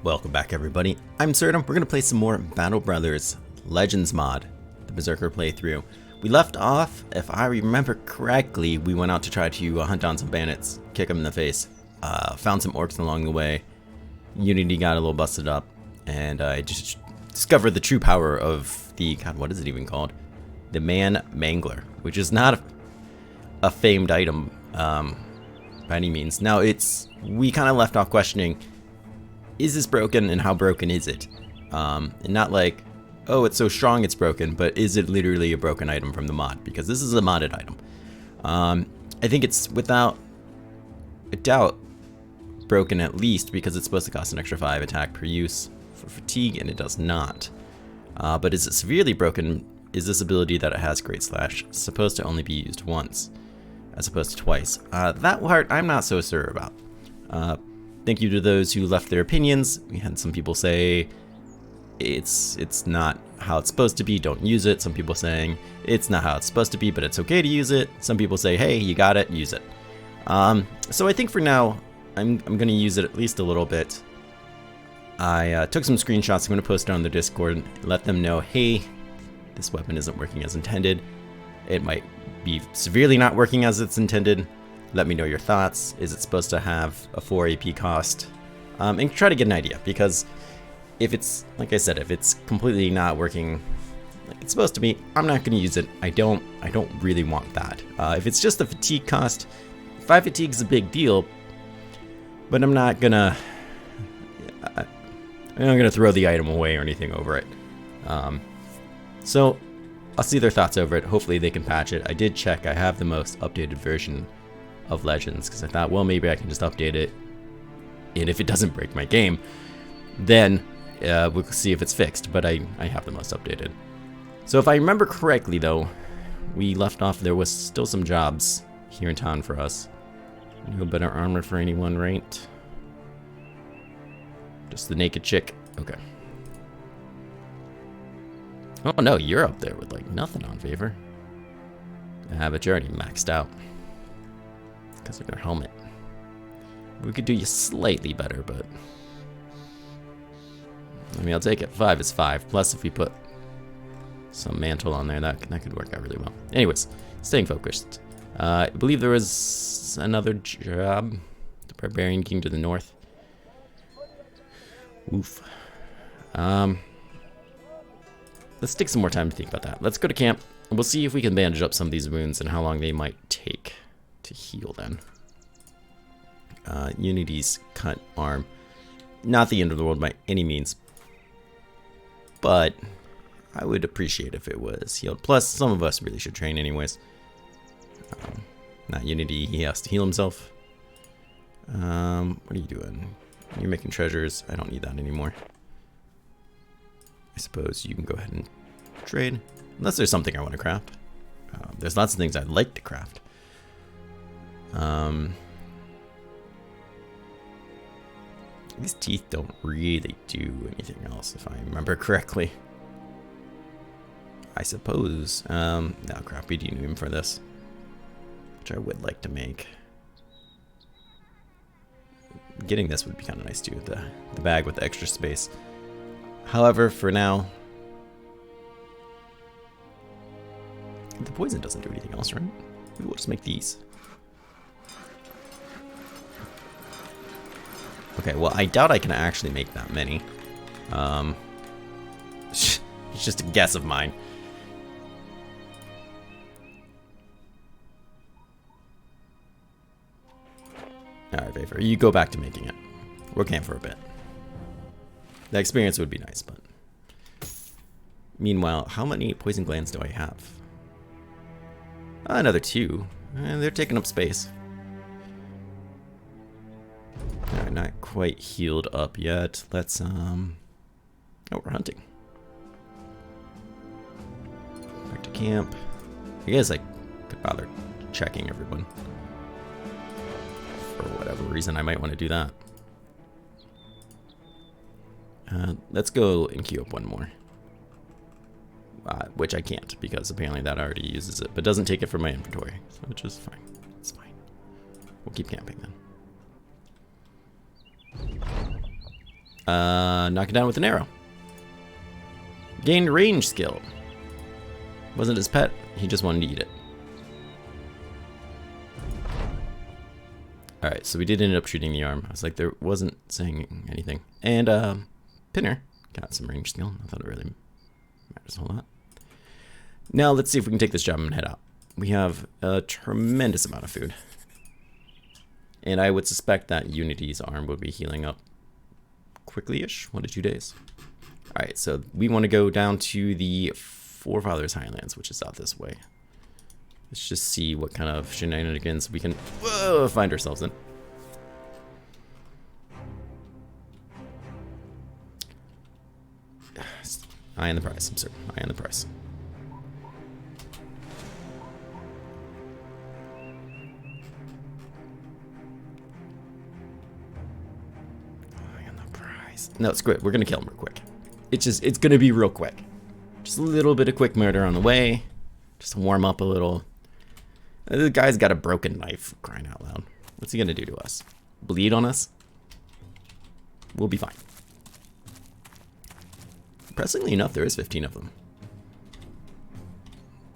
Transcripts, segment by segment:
Welcome back, everybody. I'm Absurdum. We're going to play some more Battle Brothers Legends mod, the Berserker playthrough. We left off, if I remember correctly, we went out to try to hunt down some bandits, kick them in the face, found some orcs along the way. Unity got a little busted up, and I just discovered the true power of the, God, what is it even called? The Man Mangler, which is not a famed item by any means. Now, we kind of left off questioning, is this broken and how broken is it? And not like, oh, it's so strong it's broken, but is it literally a broken item from the mod? Because this is a modded item. I think it's without a doubt broken, at least because it's supposed to cost an extra 5 attack per use for fatigue, and it does not. But is it severely broken? Is this ability that it has Great Slash supposed to only be used once as opposed to twice? That part I'm not so sure about. Thank you to those who left their opinions. We had some people say it's not how it's supposed to be, don't use it. Some people saying it's not how it's supposed to be, but it's okay to use it. Some people say, hey, you got it, use it. So I think for now, I'm going to use it at least a little bit. I took some screenshots. I'm going to post it on the Discord and let them know, hey, this weapon isn't working as intended. It might be severely not working as it's intended. Let me know your thoughts. Is it supposed to have a 4 AP cost? And try to get an idea, because if it's, like I said, if it's completely not working like it's supposed to be, I'm not going to use it. I don't really want that. If it's just the fatigue cost, 5 fatigue is a big deal, but I'm not gonna throw the item away or anything over it. So I'll see their thoughts over it. Hopefully they can patch it. I did check. I have the most updated version of Legends, because I thought, well, maybe I can just update it, and if it doesn't break my game, then we'll see if it's fixed. But I have the most updated. So if I remember correctly, though, we left off, there was still some jobs here in town for us. No better armor for anyone, right? Just the naked chick. Okay. Oh no, you're up there with like nothing on favor. But you're already maxed out because of your helmet. We could do you slightly better, but I mean, I'll take it. 5 is 5. Plus, if we put some mantle on there, that could work out really well. Anyways, staying focused. I believe there was another job. The Barbarian King to the north. Oof. Let's take some more time to think about that. Let's go to camp, and we'll see if we can bandage up some of these wounds and how long they might take to heal then. Unity's cut arm. Not the end of the world by any means, but I would appreciate if it was healed. Plus, some of us really should train anyways. Not Unity, he has to heal himself. What are you doing? You're making treasures. I don't need that anymore. I suppose you can go ahead and trade. Unless there's something I want to craft. There's lots of things I'd like to craft. These teeth don't really do anything else, if I remember correctly. I suppose. No, crap, we do need him for this. Which I would like to make. Getting this would be kind of nice too, the bag with the extra space. However, for now, the poison doesn't do anything else, right? Maybe we'll just make these. Okay, well, I doubt I can actually make that many. It's just a guess of mine. Alright, Vapor, you go back to making it. We'll camp for a bit. The experience would be nice, but... Meanwhile, how many poison glands do I have? Another 2. They're taking up space. Alright, not quite healed up yet. Let's, oh, we're hunting. Back to camp. I guess I could bother checking everyone. For whatever reason, I might want to do that. Let's go and queue up one more. Which I can't, because apparently that already uses it, but doesn't take it from my inventory, so which is fine. It's fine. We'll keep camping then. Knock it down with an arrow. Gained range skill. Wasn't his pet, he just wanted to eat it. Alright, so we did end up shooting the arm. I was like, there wasn't saying anything. And, Pinner got some range skill. I thought it really matters a whole lot. Now, let's see if we can take this job and head out. We have a tremendous amount of food. And I would suspect that Unity's arm would be healing up quickly-ish, 1 to 2 days. Alright, so we want to go down to the Forefathers Highlands, which is out this way. Let's just see what kind of shenanigans we can find ourselves in. Eye on the prize, I'm certain. Eye on the prize. Eye on the prize. No, it's good. We're gonna kill him real quick. It's gonna be real quick. Just a little bit of quick murder on the way. Just to warm up a little. The guy's got a broken knife, crying out loud. What's he gonna do to us? Bleed on us? We'll be fine. Surprisingly enough, there is 15 of them.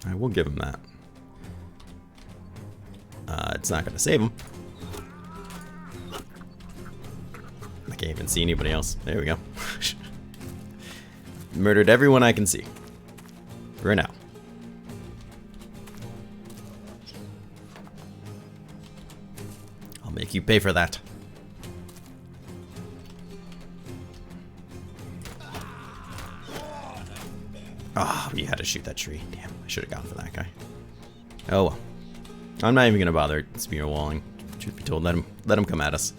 I will give him that. It's not gonna save him. I can't even see anybody else. There we go. Murdered everyone I can see. For now. I'll make you pay for that. Ah, we had to shoot that tree. Damn, I should have gone for that guy. Oh well. I'm not even gonna bother spear walling. Truth be told, let him come at us.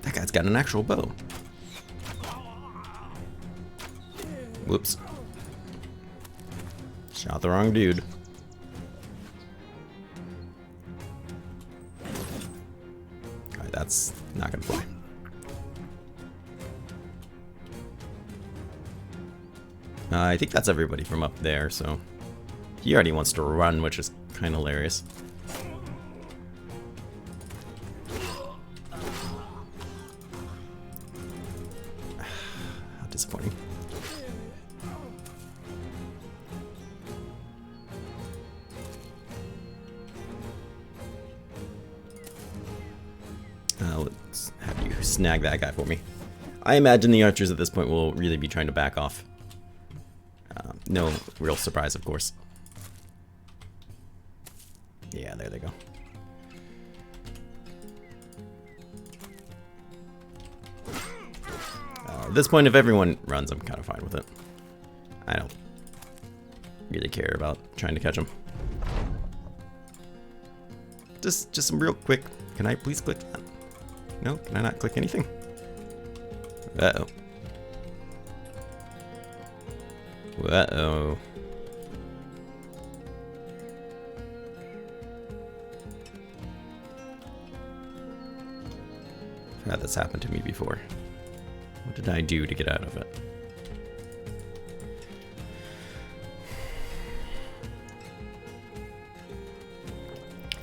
That guy's got an actual bow. Whoops. Shot the wrong dude. Alright, that's not gonna fly. I think that's everybody from up there, so he already wants to run, which is kind of hilarious. How disappointing. Let's have you snag that guy for me. I imagine the archers at this point will really be trying to back off. No real surprise, of course. Yeah, there they go. At this point, if everyone runs, I'm kind of fine with it. I don't really care about trying to catch them. Just some real quick. Can I please click that? No, can I not click anything? Uh-oh. Uh-oh. I've had this happen to me before. What did I do to get out of it?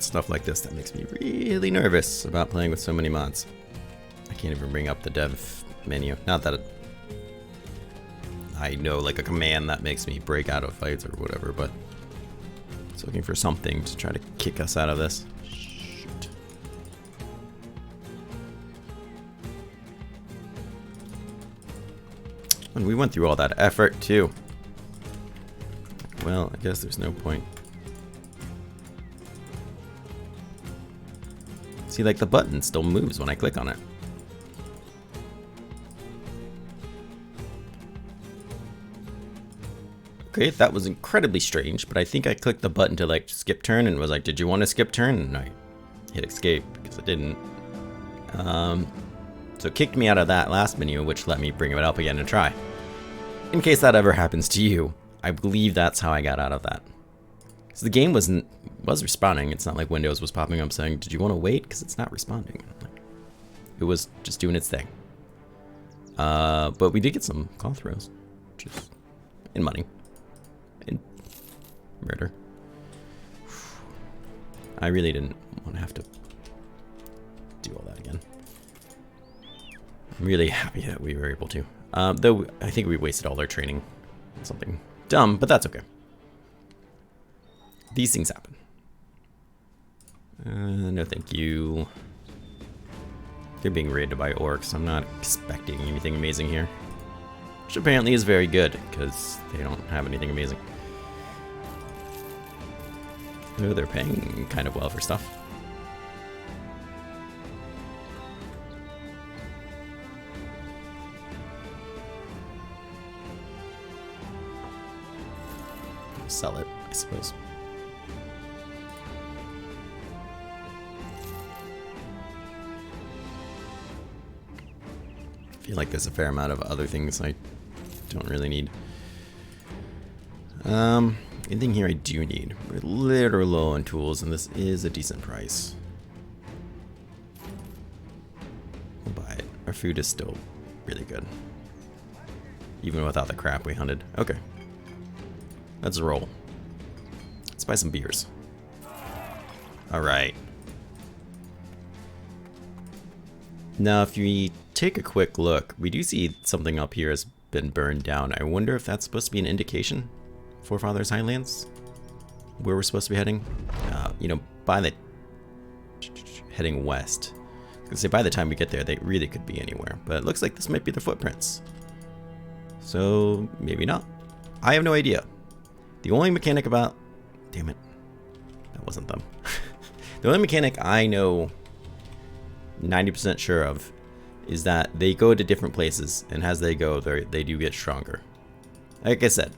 Stuff like this that makes me really nervous about playing with so many mods. I can't even bring up the dev menu. Not that I know like a command that makes me break out of fights or whatever, but it's looking for something to try to kick us out of this. Shoot. And we went through all that effort too. Well, I guess there's no point. See, like the button still moves when I click on it. Okay, that was incredibly strange, but I think I clicked the button to like skip turn and was like, did you want to skip turn? And I hit escape because it didn't. So it kicked me out of that last menu, which let me bring it up again and try. In case that ever happens to you, I believe that's how I got out of that. So the game was responding. It's not like Windows was popping up saying, did you want to wait? Because it's not responding. It was just doing its thing. But we did get some call throws, which is in money. And Murder. I really didn't want to have to do all that again. I'm really happy that we were able to. Though I think we wasted all our training on something dumb, but that's okay. These things happen. No thank you. They're being raided by orcs. I'm not expecting anything amazing here. Which apparently is very good, because they don't have anything amazing. Oh, they're paying kind of well for stuff. Sell it, I suppose. I feel like there's a fair amount of other things I don't really need. Anything here I do need. We're a little low on tools, and this is a decent price. We'll buy it. Our food is still really good. Even without the crap we hunted. Okay. Let's roll. Let's buy some beers. Alright. Now, if we take a quick look, we do see something up here has been burned down. I wonder if that's supposed to be an indication. Forefathers Highlands? Where we're supposed to be heading? You know, by the... heading west. I was gonna say, by the time we get there, they really could be anywhere. But it looks like this might be the footprints. So, maybe not. I have no idea. The only mechanic about... Damn it. That wasn't them. The only mechanic I know 90% sure of is that they go to different places, and as they go, they do get stronger. Like I said,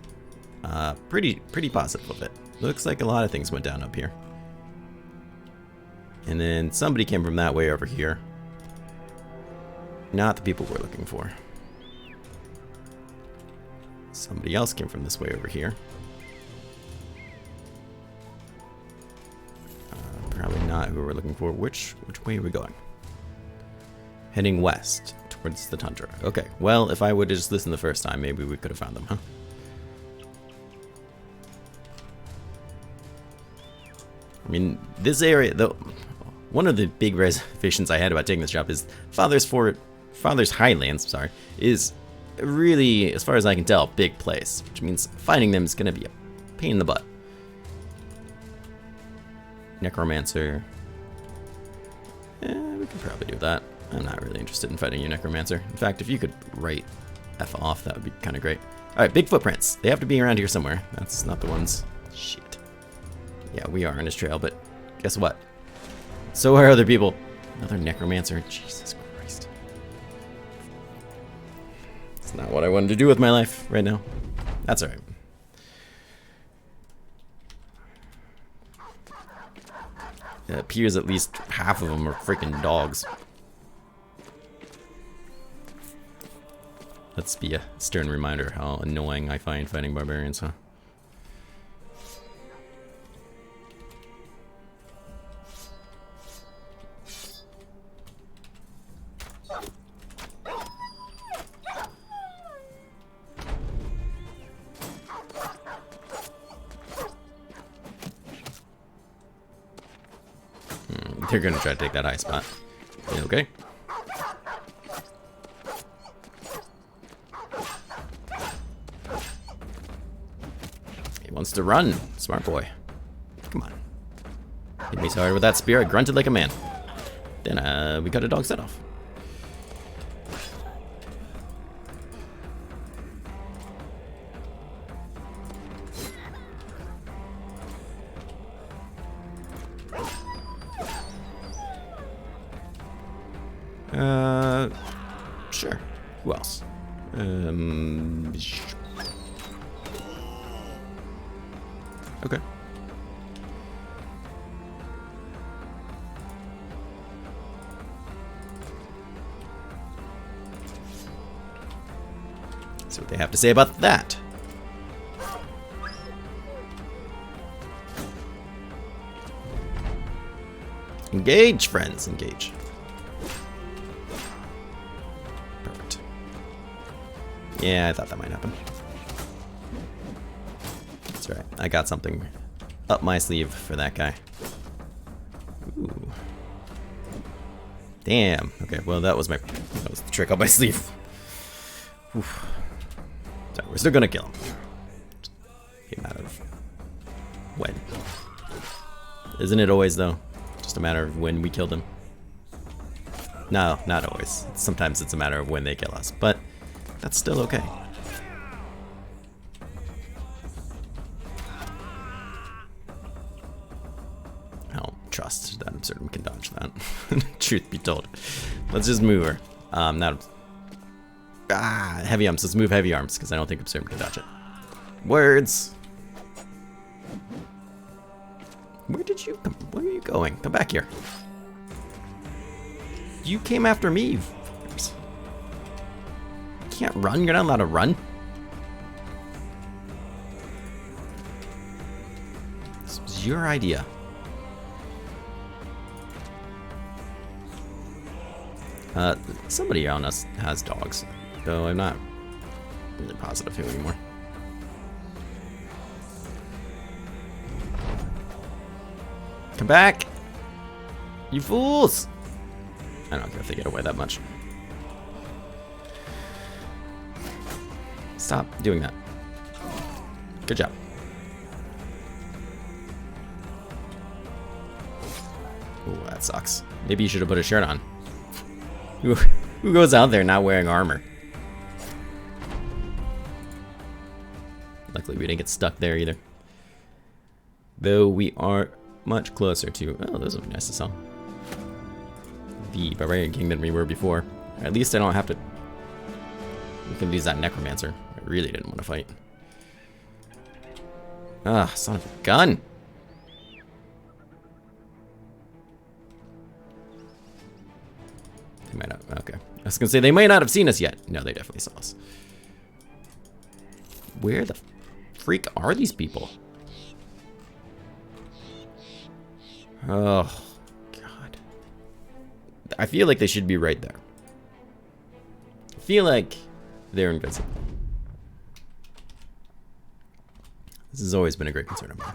pretty positive of it. Looks like a lot of things went down up here. And then somebody came from that way over here. Not the people we're looking for. Somebody else came from this way over here. Probably not who we're looking for. Which way are we going? Heading west towards the tundra. Okay, well, if I would have just listened the first time, maybe we could have found them, huh? I mean, this area, though, one of the big reservations I had about taking this job is Father's Highlands, sorry, is really, as far as I can tell, a big place, which means finding them is going to be a pain in the butt. Necromancer. We could probably do that. I'm not really interested in fighting your Necromancer. In fact, if you could write F off, that would be kind of great. Alright, big footprints. They have to be around here somewhere. That's not the ones. Shit. Yeah, we are on his trail, but guess what? So are other people. Another Necromancer. Jesus Christ. It's not what I wanted to do with my life right now. That's alright. It appears at least half of them are freaking dogs. Let's be a stern reminder how annoying I find fighting barbarians, huh? They're gonna try to take that high spot. Okay. He wants to run. Smart boy. Come on. Hit me so hard with that spear, I grunted like a man. Then we cut a dog's head off. Sure. Who else? Okay. See what they have to say about that. Engage, friends, engage. Yeah, I thought that might happen. Let's right. I got something up my sleeve for that guy. Ooh. Damn. Okay, well that was the trick up my sleeve. Oof. So we're still gonna kill him. Just a matter of when. Isn't it always though? Just a matter of when we killed him. No, not always. Sometimes it's a matter of when they kill us, but that's still okay. I don't trust that Absurdum can dodge that. Truth be told. Let's just move her. Heavy arms. Let's move heavy arms, because I don't think Absurdum can dodge it. Words! Where did you come? Where are you going? Come back here. You came after me. You can't run. You're not allowed to run. This was your idea. Somebody on us has dogs, though I'm not really positive who anymore. Come back! You fools! I don't care if they get away that much. Stop doing that. Good job. Ooh, that sucks. Maybe you should have put a shirt on. Who goes out there not wearing armor? Luckily we didn't get stuck there either. Though we are much closer to... Oh, those would be nice to sell. The Barbarian King than we were before. At least I don't have to... We can use that Necromancer. I really didn't want to fight. Ah, son of a gun! They might not... Okay. I was gonna say, they might not have seen us yet. No, they definitely saw us. Where the freak are these people? Oh, God. I feel like they should be right there. I feel like they're invincible. This has always been a great concern of mine.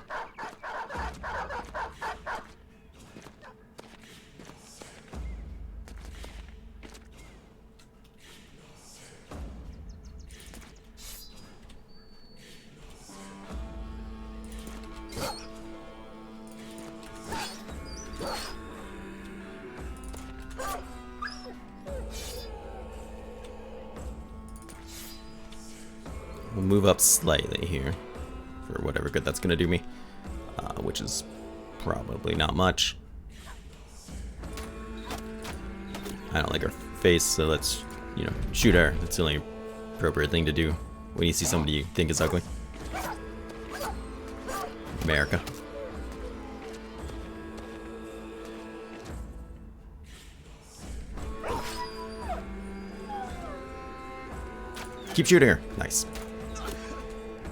We'll move up slightly here for whatever good that's gonna do me, which is probably not much. I don't like her face, so let's, you know, shoot her. That's the only appropriate thing to do when you see somebody you think is ugly. America. Keep shooting her. Nice.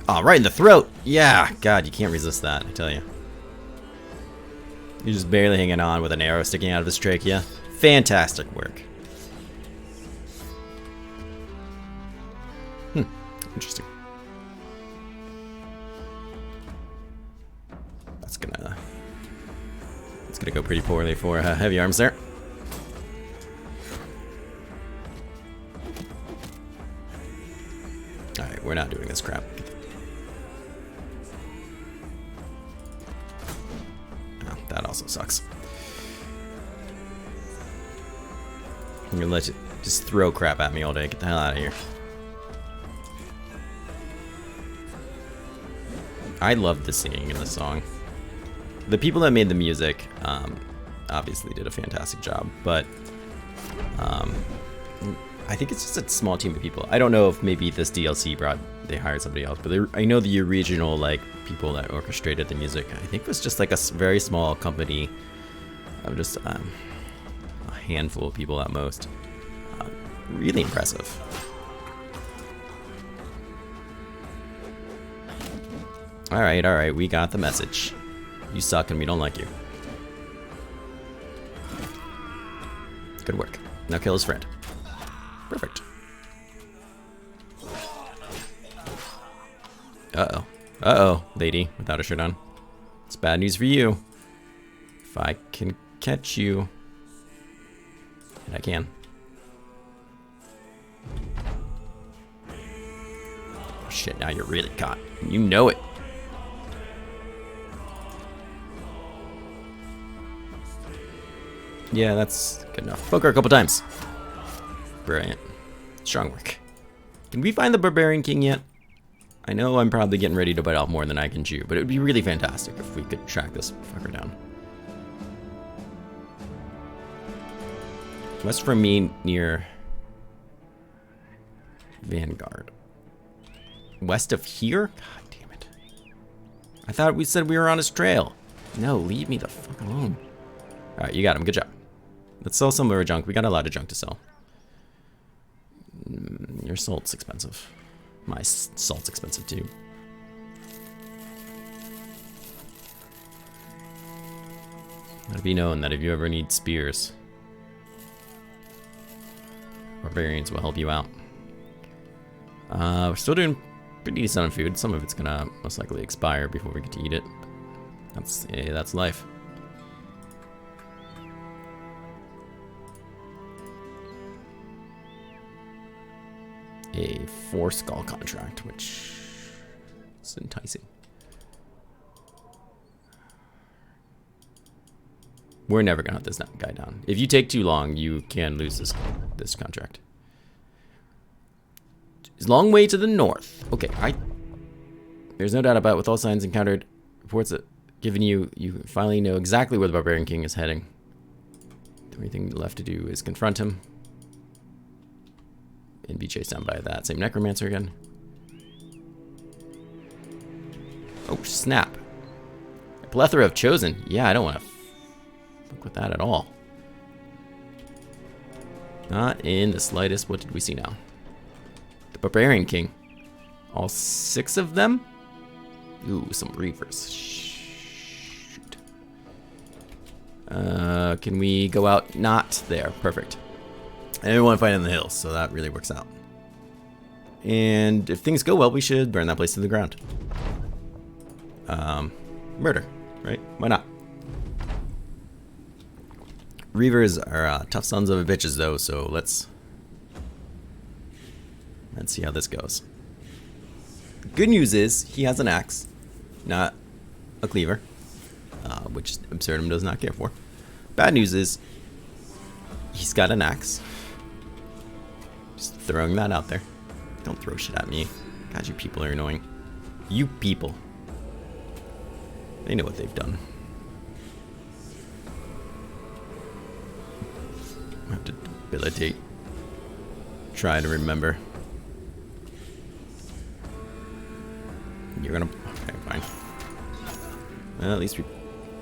Oh, right in the throat. Yeah, God, you can't resist that, I tell you. You're just barely hanging on with an arrow sticking out of his trachea. Fantastic work. Interesting. That's gonna go pretty poorly for heavy arms there. All right, we're not doing this crap. Oh, that also sucks. I'm gonna let you just throw crap at me all day. Get the hell out of here. I love the singing in this song. The people that made the music obviously did a fantastic job, but I think it's just a small team of people. I don't know if maybe this DLC they hired somebody else, but I know the original like people that orchestrated the music, I think it was just like a very small company of just a handful of people at most. Really impressive. Alright, we got the message. You suck and we don't like you. Good work. Now kill his friend. Perfect. Uh-oh. Uh-oh, lady without a shirt on. It's bad news for you. If I can catch you. And I can. Oh, shit, now you're really caught. You know it. Yeah, that's good enough. Poke her a couple times. Brilliant. Strong work. Can we find the Barbarian King yet? I know I'm probably getting ready to bite off more than I can chew, but it would be really fantastic if we could track this fucker down. West from me near Vanguard. West of here? God damn it. I thought we said we were on his trail. No, leave me the fuck alone. Alright, you got him. Good job. Let's sell some of our junk. We got a lot of junk to sell. Your salt's expensive. My salt's expensive too. Let it be known that if you ever need spears, barbarians will help you out. We're still doing pretty decent on food. Some of it's gonna most likely expire before we get to eat it. That's life. A 4 skull contract, which is enticing. We're never gonna hunt this guy down. If you take too long, you can lose this contract. It's a long way to the north. Okay, there's no doubt about it, with all signs encountered, reports that given you finally know exactly where the Barbarian King is heading. The only thing left to do is confront him and be chased down by that same necromancer again. Oh, snap. A plethora of chosen. Yeah, I don't want to fuck with that at all. Not in the slightest. What did we see now? The Barbarian King. All 6 of them? Ooh, some reavers. Shoot. Can we go out? Not there. Perfect. And we want to fight in the hills, so that really works out. And if things go well, we should burn that place to the ground. Murder, right? Why not? Reavers are tough sons of bitches, though, so let's see how this goes. The good news is he has an axe, not a cleaver, which Absurdum does not care for. Bad news is he's got an axe. Just throwing that out there. Don't throw shit at me. God, you people are annoying. You people. They know what they've done. I have to debilitate. Try to remember. You're gonna... Okay, fine. Well, at least we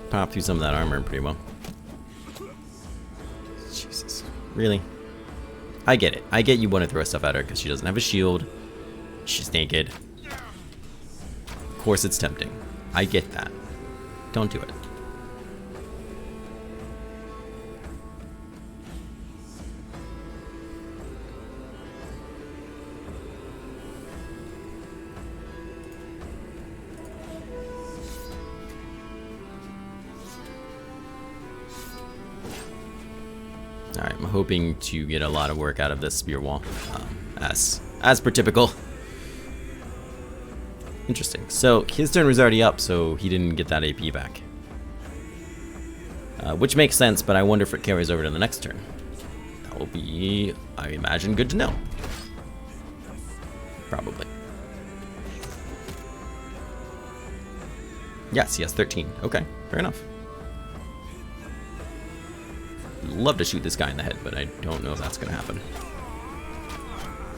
popped through some of that armor pretty well. Jesus. Really? I get it. I get you want to throw stuff at her because she doesn't have a shield. She's naked. Of course it's tempting. I get that. Don't do it. Alright, I'm hoping to get a lot of work out of this spear wall, as per typical. Interesting. So his turn was already up, so he didn't get that AP back. Which makes sense, but I wonder if it carries over to the next turn. That will be, I imagine, good to know. Probably. Yes, he has 13. Okay, fair enough. Love to shoot this guy in the head, but I don't know if that's gonna happen.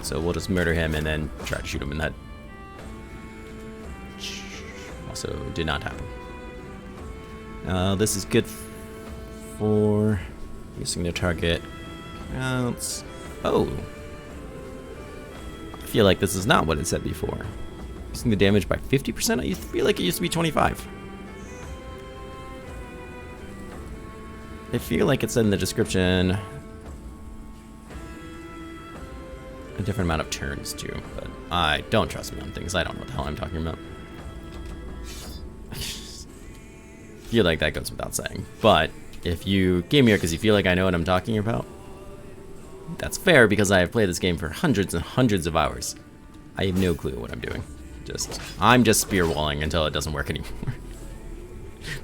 So we'll just murder him and then try to shoot him in the head. Also did not happen. This is good for using the target counts. Oh, I feel like this is not what it said before. Using the damage by 50%. I feel like it used to be 25. I feel like it said in the description a different amount of turns too, but I don't trust me on things. I don't know what the hell I'm talking about. feel like that goes without saying. But if you came here because you feel like I know what I'm talking about, that's fair, because I have played this game for hundreds and hundreds of hours. I have no clue what I'm doing. I'm just spear walling until it doesn't work anymore.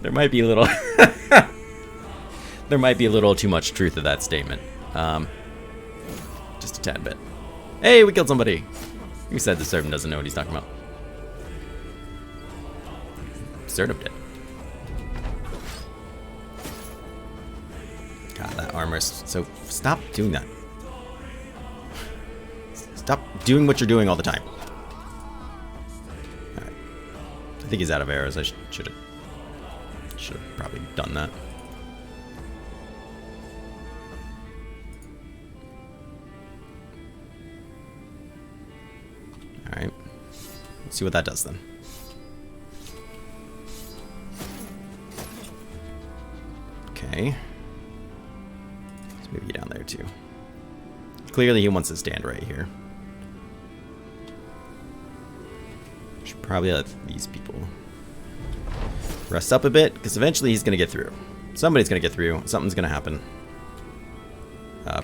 There might be a little there might be a little too much truth to that statement. Just a tad bit. Hey, we killed somebody. Who said the servant doesn't know what he's talking about? Absurdum did. God, that armor. So stop doing that. Stop doing what you're doing all the time. Alright. I think he's out of arrows. I should have probably done that. Alright. Let's see what that does then. Okay. Let's move you down there too. Clearly he wants to stand right here. Should probably let these people rest up a bit, because eventually he's going to get through. Somebody's going to get through. Something's going to happen.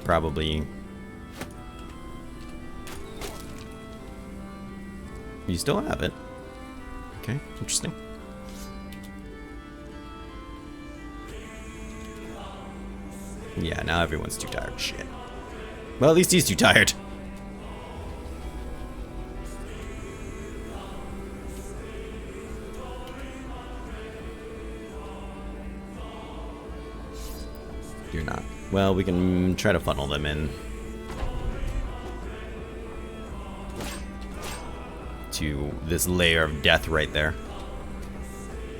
Probably. You still have it. Okay, interesting. Yeah, now everyone's too tired. Shit. Well, at least he's too tired. You're not. Well, we can try to funnel them in to this layer of death right there.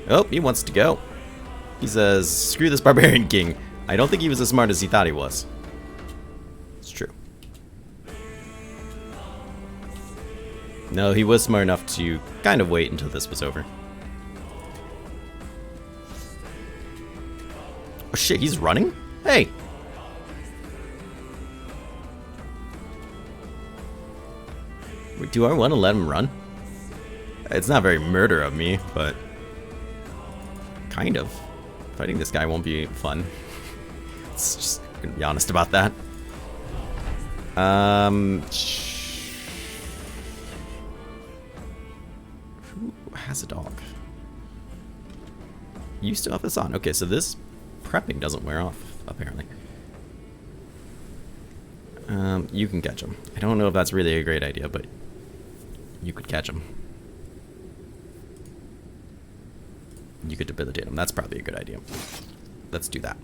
Oh, he wants to go. He says, screw this Barbarian King. I don't think he was as smart as he thought he was. It's true. No, he was smart enough to kind of wait until this was over. Oh shit, he's running? Hey! Do I want to let him run? It's not very murder of me, but kind of. Fighting this guy won't be fun. It's just gonna be honest about that. Who has a dog? You still have this on. Okay, so this prepping doesn't wear off, apparently. You can catch him. I don't know if that's really a great idea, but you could catch him. You could debilitate him. That's probably a good idea. Let's do that.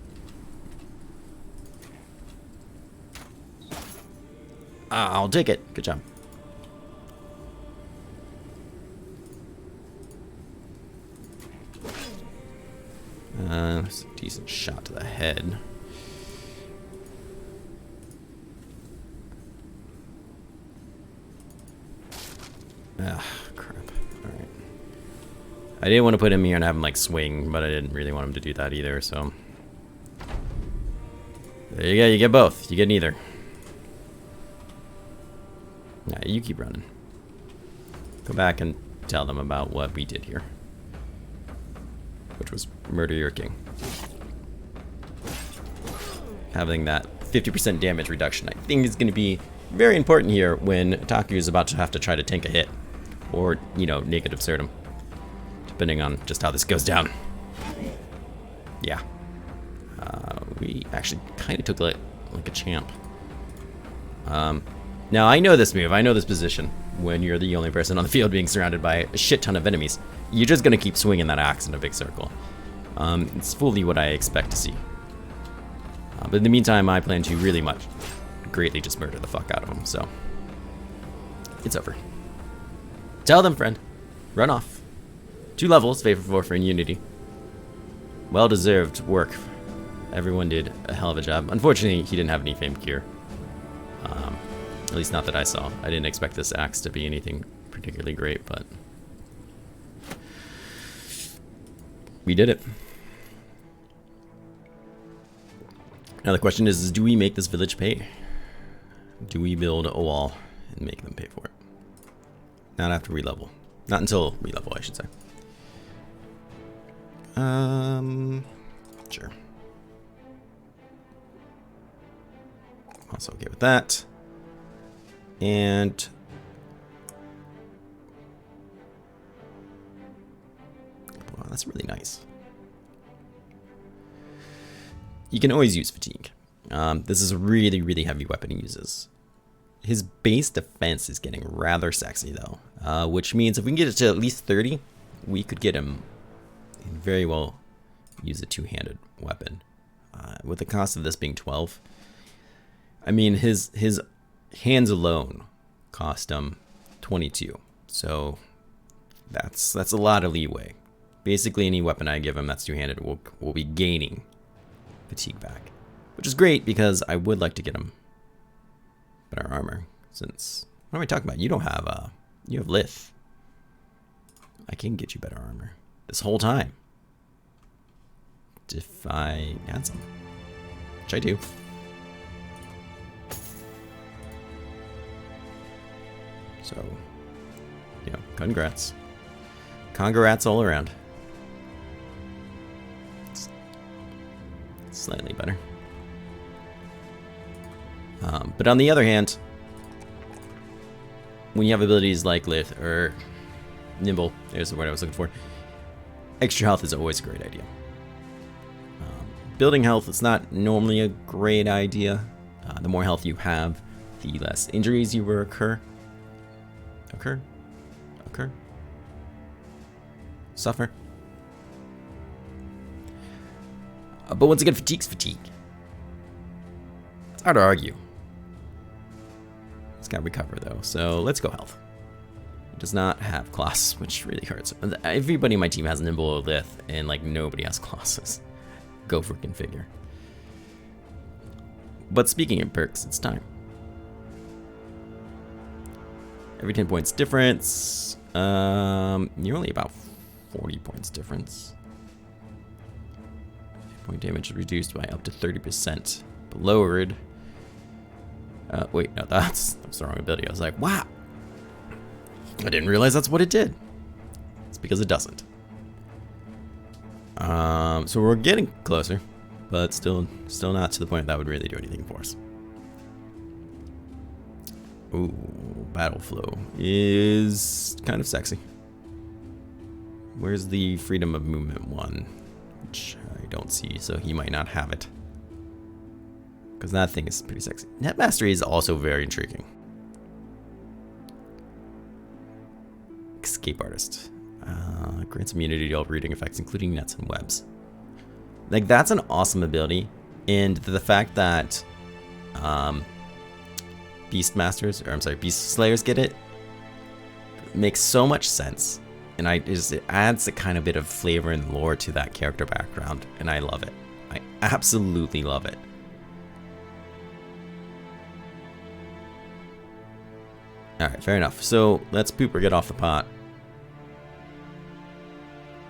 I'll take it. Good job. It's a decent shot to the head. Ah, crap. Alright. I didn't want to put him here and have him like swing, but I didn't really want him to do that either, so. There you go, you get both. You get neither. Nah, you keep running. Go back and tell them about what we did here. Which was murder your king. Having that 50% damage reduction, I think, is going to be very important here when Taku is about to have to try to tank a hit. Or, you know, naked Absurdum. Depending on just how this goes down. Yeah. We actually kind of took like a champ. Now, I know this move. I know this position. When you're the only person on the field being surrounded by a shit ton of enemies, you're just going to keep swinging that axe in a big circle. It's fully what I expect to see. But in the meantime, I plan to really greatly just murder the fuck out of them, so. It's over. Tell them, friend. Run off. 2 levels, favor 4 for Unity. Well-deserved work. Everyone did a hell of a job. Unfortunately, he didn't have any famed gear. At least not that I saw. I didn't expect this axe to be anything particularly great, but we did it. Now the question is do we make this village pay? Do we build a wall and make them pay for it? Not after we level. Not until we level, I should say. Sure. Also okay with that. And wow, that's really nice. You can always use fatigue. This is a really, really heavy weapon he uses. His base defense is getting rather sexy though, which means if we can get it to at least 30, we could get him and very well use a two-handed weapon. With the cost of this being 12, I mean his hands alone cost him 22, so that's a lot of leeway. Basically, any weapon I give him that's two-handed will be gaining fatigue back, which is great because I would like to get him better armor. Since what am I talking about? You don't have you have lith. I can get you better armor this whole time if I add some, which I do. So, you know, congrats all around. It's slightly better. But on the other hand, when you have abilities like Lith or Nimble, there's the word I was looking for, extra health is always a great idea. Building health is not normally a great idea. The more health you have, the less injuries you will suffer. But once again, fatigue's fatigue. It's hard to argue. It's gotta recover though, so let's go health. It does not have Colossus, which really hurts. Everybody in my team has Nimble or Lith, and like nobody has Colossus. Go freaking figure. But speaking of perks, it's time. Every 10 points difference. You're only about 40 points difference. Point damage is reduced by up to 30%, but lowered. Wait, no, that's the wrong ability. I was like, wow. I didn't realize that's what it did. It's because it doesn't. So we're getting closer, but still not to the point that would really do anything for us. Ooh, battle flow is kind of sexy. Where's the freedom of movement one? Which I don't see, so he might not have it. Because that thing is pretty sexy. Net mastery is also very intriguing. Escape artist. Grants immunity to all reading effects, including nets and webs. Like, that's an awesome ability. And the fact that Beast Slayers get it makes so much sense. And it adds a kind of bit of flavor and lore to that character background. And I love it. I absolutely love it. Alright, fair enough. So let's poop or get off the pot.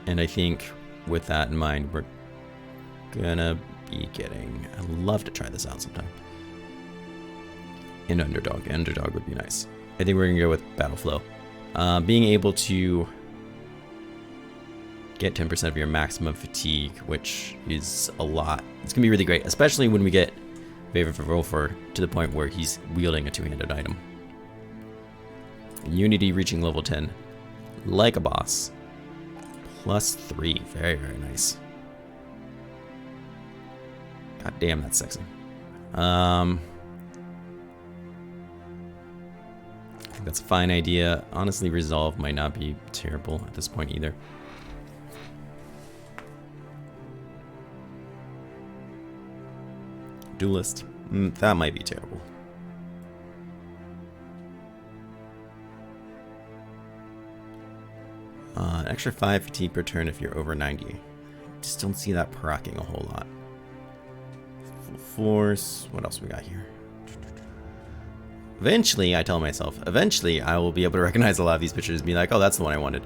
And I think with that in mind, we're gonna be getting... I'd love to try this out sometime. An underdog. Underdog would be nice. I think we're gonna go with battle flow. Being able to get 10% of your maximum fatigue, which is a lot. It's gonna be really great, especially when we get Favor for Rolfer to the point where he's wielding a two-handed item. Unity reaching level 10, like a boss. +3, very, very nice. God damn, that's sexy. I think that's a fine idea. Honestly, Resolve might not be terrible at this point either. Duelist, that might be terrible. An extra 5 fatigue per turn if you're over 90. Just don't see that proccing a whole lot. Full force. What else we got here? Eventually, I tell myself, eventually I will be able to recognize a lot of these pictures and be like, oh, that's the one I wanted.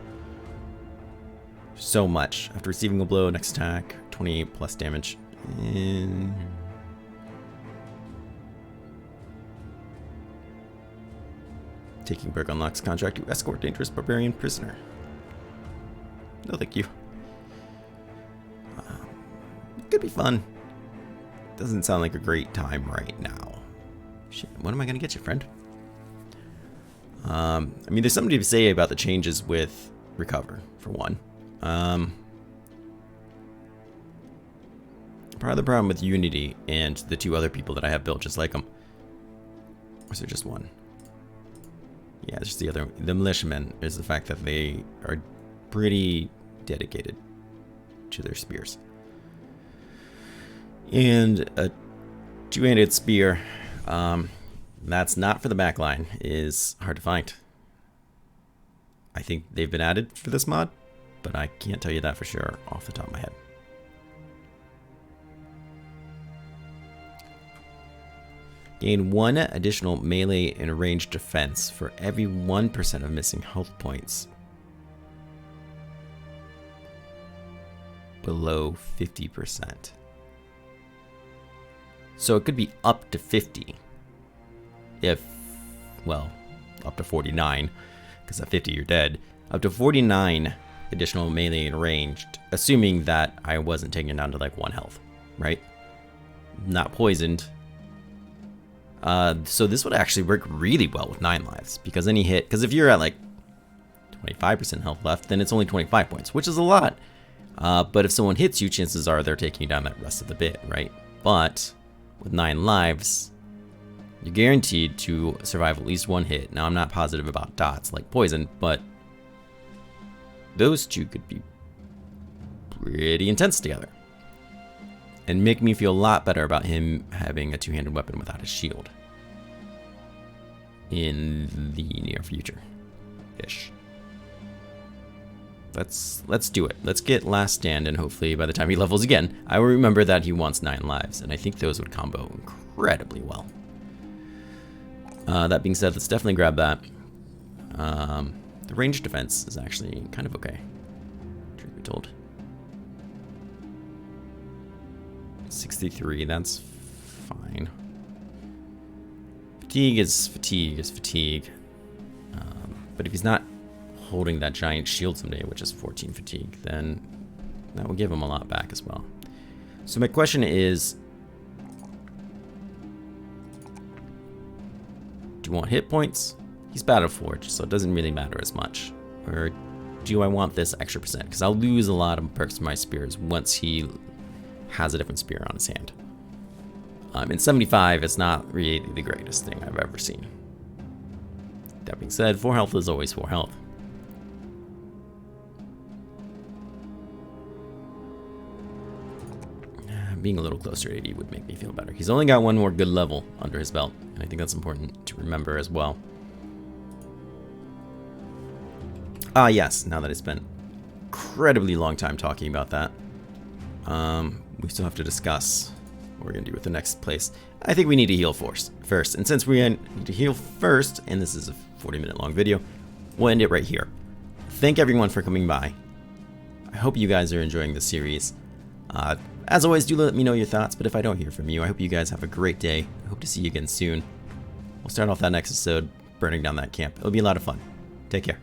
So much. After receiving a blow, next attack, 28 plus damage. And... taking perk unlocks contract to escort dangerous barbarian prisoner. No, thank you. be fun. Doesn't sound like a great time right now. Shit, what am I gonna get you, friend? I mean, there's something to say about the changes with recover, for one. Part of the problem with Unity and the two other people that I have built just like them. Or is there just one? Yeah, just the other. The militiamen is the fact that they are pretty dedicated to their spears. And a two-handed spear, that's not for the back line, is hard to find. I think they've been added for this mod, but I can't tell you that for sure off the top of my head. Gain 1 additional melee and ranged defense for every 1% of missing health points below 50%. So it could be up to 50 if, well, up to 49, because at 50 you're dead. Up to 49 additional melee and ranged, assuming that I wasn't taken down to like 1 health, right? Not poisoned. So this would actually work really well with 9 lives, because any hit, because if you're at like 25% health left, then it's only 25 points, which is a lot. But if someone hits you, chances are they're taking you down that rest of the bit, right? But with 9 lives, you're guaranteed to survive at least 1 hit. Now, I'm not positive about dots like poison, but those two could be pretty intense together. And make me feel a lot better about him having a two-handed weapon without a shield in the near future-ish. Let's do it. Let's get Last Stand, and hopefully by the time he levels again, I will remember that he wants 9 lives, and I think those would combo incredibly well. That being said, let's definitely grab that. The ranged defense is actually kind of okay, truth be told. 63, that's fine. Fatigue is fatigue. But if he's not holding that giant shield someday, which is 14 fatigue, then that will give him a lot back as well. So my question is, do you want hit points? He's Battle Forged, so it doesn't really matter as much. Or do I want this extra percent? Because I'll lose a lot of perks to my spears once he has a different spear on his hand. And 75 is not really the greatest thing I've ever seen. That being said, 4 health is always 4 health. Being a little closer to 80 would make me feel better. He's only got 1 more good level under his belt, and I think that's important to remember as well. Ah, yes, now that it's been incredibly long time talking about that, we still have to discuss what we're going to do with the next place. I think we need to heal first. And since we need to heal first, and this is a 40-minute long video, we'll end it right here. Thank everyone for coming by. I hope you guys are enjoying the series. As always, do let me know your thoughts, but if I don't hear from you, I hope you guys have a great day. I hope to see you again soon. We'll start off that next episode burning down that camp. It'll be a lot of fun. Take care.